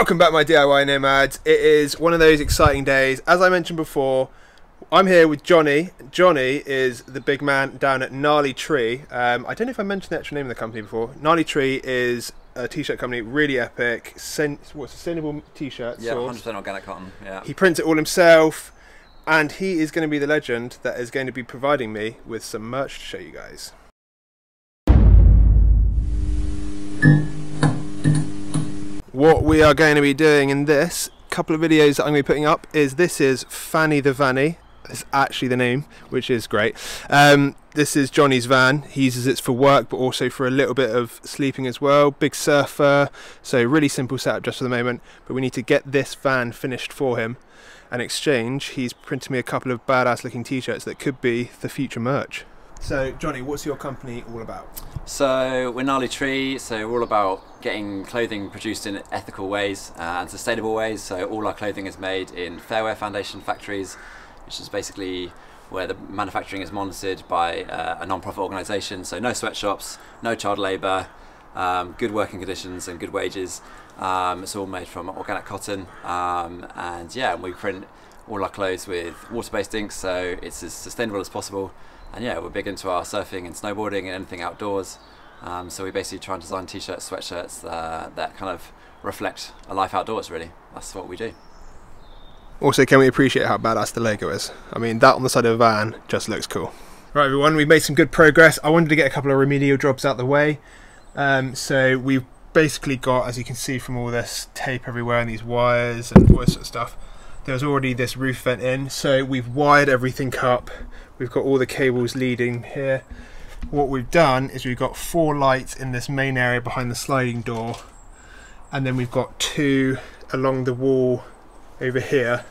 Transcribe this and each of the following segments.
Welcome back, my DIY nomads. It is one of those exciting days. As I mentioned before, I'm here with Johnny. Johnny is the big man down at Gnarly Tree. I don't know if I mentioned the actual name of the company before. Gnarly Tree is a t-shirt company, really epic. Sustainable t-shirts. Yeah, 100% organic cotton. Yeah. He prints it all himself, and he is going to be the legend that is going to be providing me with some merch to show you guys. What we are going to be doing in this couple of videos that I'm going to be putting up is Fanny the Vanny. It's actually the name, which is great. This is Johnny's van. He uses it for work, but also for a little bit of sleeping as well. Big surfer, so really simple setup just for the moment. But we need to get this van finished for him. In exchange, he's printed me a couple of badass looking t-shirts that could be the future merch. So Johnny, what's your company all about? So we're Gnarly Tree, so we're all about getting clothing produced in ethical ways and sustainable ways. So all our clothing is made in fair wear foundation factories, which is basically where the manufacturing is monitored by a non-profit organisation. So no sweatshops, no child labour, good working conditions and good wages. It's all made from organic cotton, and yeah, we print all our clothes with water-based inks, so it's as sustainable as possible. And yeah, we're big into our surfing and snowboarding and anything outdoors. So we basically try and design t-shirts, sweatshirts that kind of reflect a life outdoors, really. That's what we do. Also, can we appreciate how badass the Lego is? I mean, that on the side of a van just looks cool. Right everyone, we've made some good progress. I wanted to get a couple of remedial jobs out the way. So we've basically got, as you can see from all this tape everywhere and these wires and all this sort of stuff, there's already this roof vent in, so we've wired everything up. We've got all the cables leading here. What we've done is we've got 4 lights in this main area behind the sliding door, and then we've got 2 along the wall over here.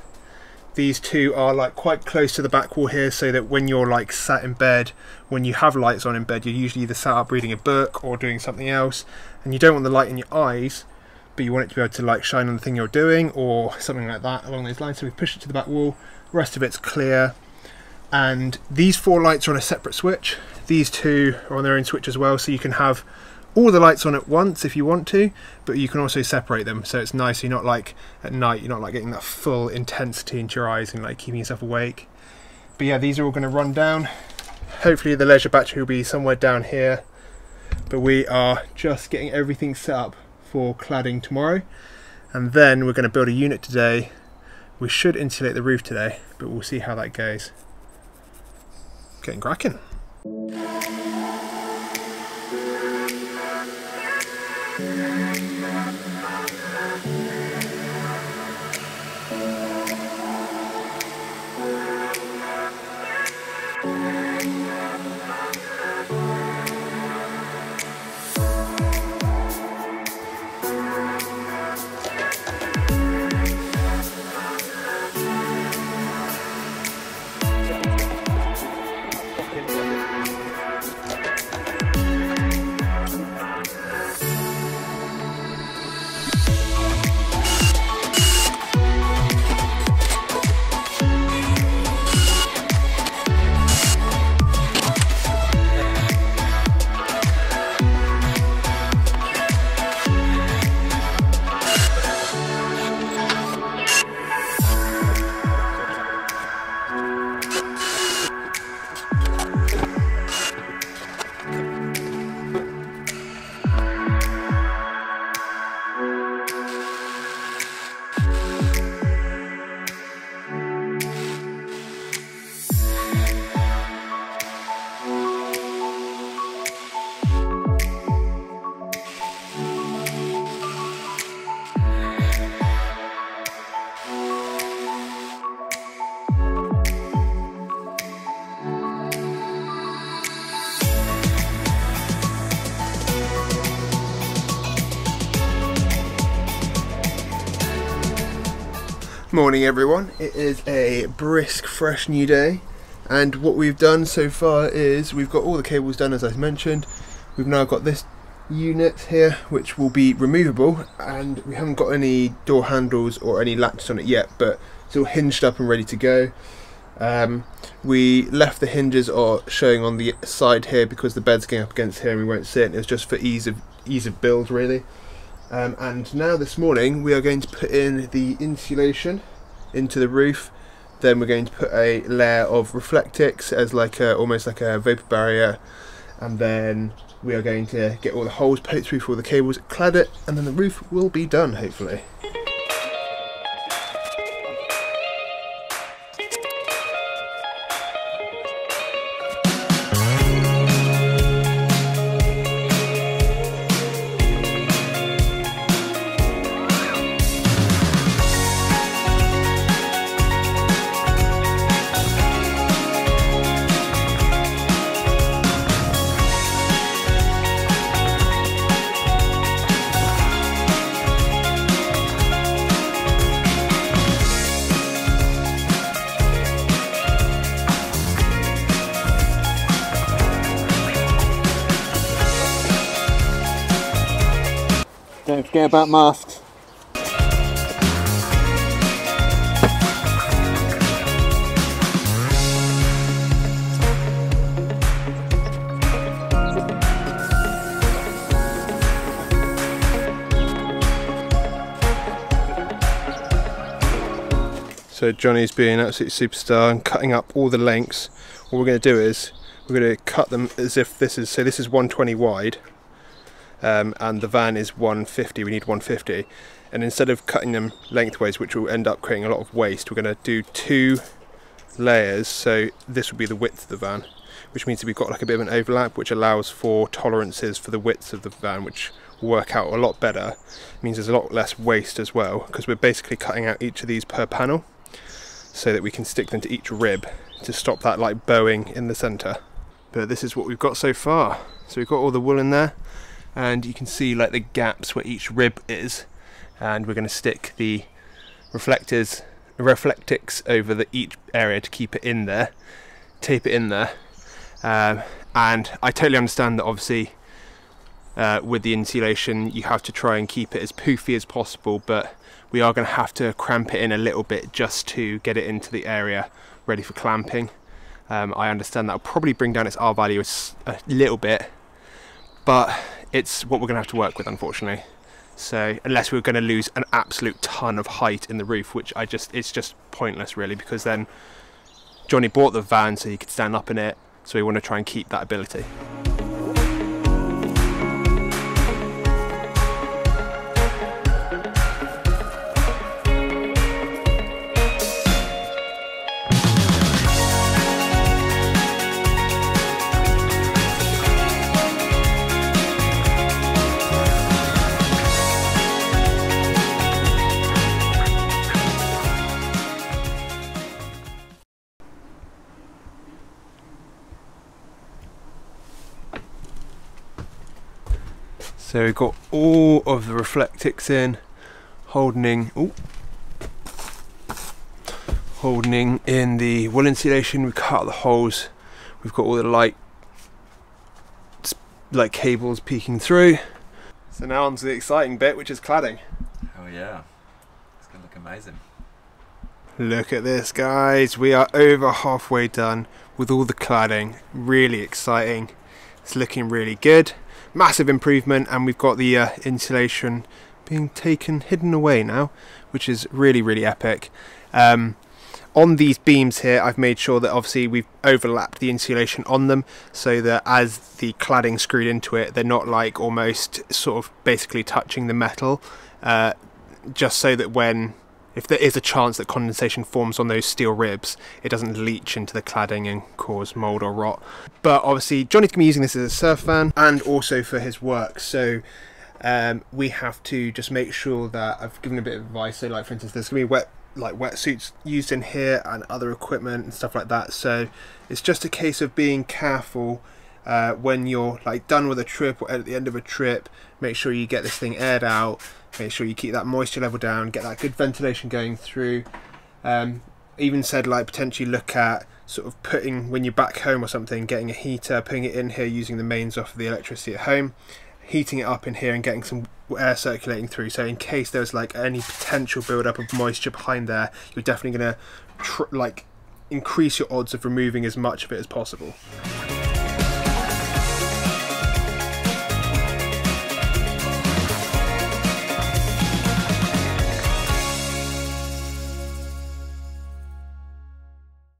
These 2 are like quite close to the back wall here, so that when you're like sat in bed, when you have lights on in bed, you're usually either sat up reading a book or doing something else, and you don't want the light in your eyes, but you want it to be able to like shine on the thing you're doing or something like that along those lines. So we've pushed it to the back wall, the rest of it's clear. And these 4 lights are on a separate switch. These 2 are on their own switch as well, so you can have all the lights on at once if you want to, but you can also separate them, so it's nice. You're not like at night, you're not like getting that full intensity into your eyes and like keeping yourself awake. But yeah, these are all going to run down. Hopefully the leisure battery will be somewhere down here, but we are just getting everything set up for cladding tomorrow, and then we're going to build a unit today. We should insulate the roof today, but we'll see how that goes. Getting cracking. Morning everyone, it is a brisk fresh new day, and what we've done so far is we've got all the cables done as I mentioned. We've now got this unit here which will be removable, and we haven't got any door handles or any latches on it yet, but it's all hinged up and ready to go. We left the hinges showing on the side here because the bed's going up against here and we won't see it. It was just for ease of build really. And now this morning we are going to put in the insulation into the roof. Then we're going to put a layer of Reflectix as like almost like a vapor barrier, and then we are going to get all the holes poked through for all the cables, clad it, and then the roof will be done hopefully. Don't forget about masks. So Johnny's being an absolute superstar and cutting up all the lengths. What we're going to do is we're going to cut them as if this is 120 wide. And the van is 150, we need 150, and instead of cutting them lengthways, which will end up creating a lot of waste, we're going to do 2 layers. So this will be the width of the van, which means that we've got like a bit of an overlap, which allows for tolerances for the width of the van, which will work out a lot better. It means there's a lot less waste as well, because we're basically cutting out each of these per panel so that we can stick them to each rib to stop that like bowing in the centre. But this is what we've got so far. So we've got all the wool in there, and you can see like the gaps where each rib is, and we're going to stick the Reflectix over each area to keep it in there, tape it in there. And I totally understand that obviously with the insulation you have to try and keep it as poofy as possible, but we are going to have to cramp it in a little bit just to get it into the area ready for clamping. I understand that will probably bring down its R value a little bit, but it's what we're going to have to work with, unfortunately. So unless we're going to lose an absolute ton of height in the roof, which it's just pointless really, because then Johnny bought the van so he could stand up in it, so we want to try and keep that ability. So we've got all of the Reflectix in, holding in the wool insulation. We've cut out the holes. We've got all the light cables peeking through. So now on to the exciting bit, which is cladding. Oh yeah, it's gonna look amazing. Look at this, guys. We are over halfway done with all the cladding. Really exciting. It's looking really good. Massive improvement, and we've got the insulation being hidden away now, which is really epic. On these beams here, I've made sure that obviously we've overlapped the insulation on them, so that as the cladding screwed into it, they're not like almost sort of basically touching the metal, just so that if there is a chance that condensation forms on those steel ribs, it doesn't leach into the cladding and cause mould or rot. But obviously Johnny's going to be using this as a surf van and also for his work, so we have to just make sure that I've given a bit of advice. So like for instance, there's going to be wetsuits used in here and other equipment and stuff like that, so it's just a case of being careful when you're done with a trip or at the end of a trip. Make sure you get this thing aired out, make sure you keep that moisture level down, get that good ventilation going through. Even said potentially look at sort of putting, when you're back home or something, getting a heater, putting it in here using the mains off of the electricity at home, heating it up in here and getting some air circulating through, so in case there's any potential build-up of moisture behind there, you're definitely going to increase your odds of removing as much of it as possible.